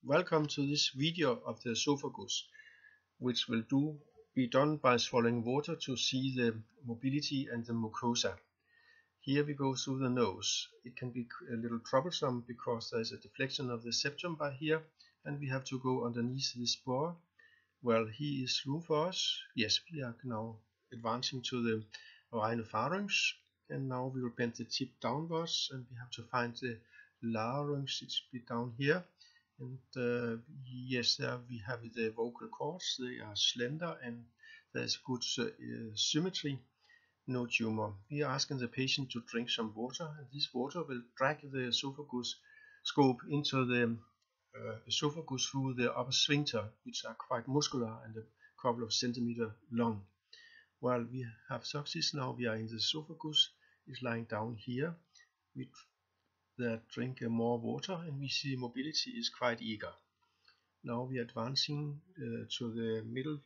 Welcome to this video of the esophagus, which will be done by swallowing water to see the mobility and the mucosa. Here we go through the nose. It can be a little troublesome because there is a deflection of the septum by here, and we have to go underneath this pore. Well, here is room for us. Yes, we are now advancing to the rhinopharynx, and now we will bend the tip downwards, and we have to find the larynx. It should be down here. And yes, there we have the vocal cords. They are slender and there's good symmetry, no tumor. We are asking the patient to drink some water, and this water will drag the esophagus scope into the esophagus through the upper sphincter, which are quite muscular and a couple of centimeters long. While we have success now, we are in the esophagus, is lying down here. We drink more water, and we see mobility is quite eager. Now we are advancing to the middle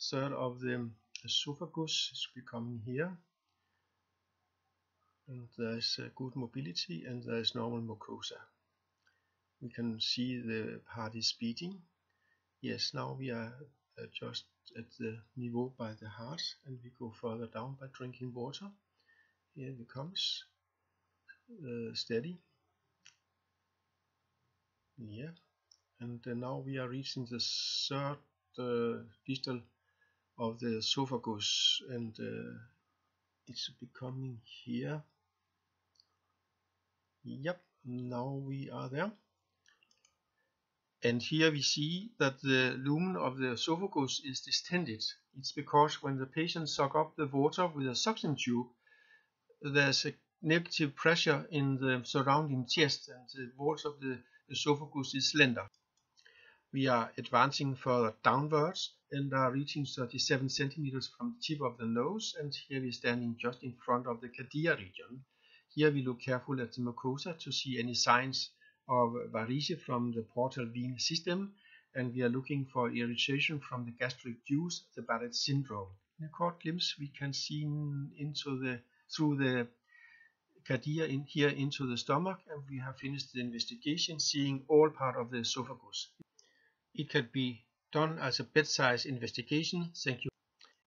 third of the esophagus. It's becoming here, and there is good mobility and there is normal mucosa. We can see the heart is beating. Yes, now we are just at the niveau by the heart, and we go further down by drinking water. Here it comes, steady. Yeah, and now we are reaching the third distal of the esophagus, and it's becoming here. Yep, now we are there. And here we see that the lumen of the esophagus is distended. It's because when the patient sucks up the water with a suction tube, there's a negative pressure in the surrounding chest, and the walls of the esophagus is slender. We are advancing further downwards and are reaching 37 centimeters from the tip of the nose, and here we are standing just in front of the cardia region. Here we look carefully at the mucosa to see any signs of varice from the portal venous system, and we are looking for irritation from the gastric juice, the Barrett syndrome. In a short glimpse we can see through the cardia here into the stomach, and we have finished the investigation, seeing all part of the esophagus. It can be done as a bedside investigation. Thank you.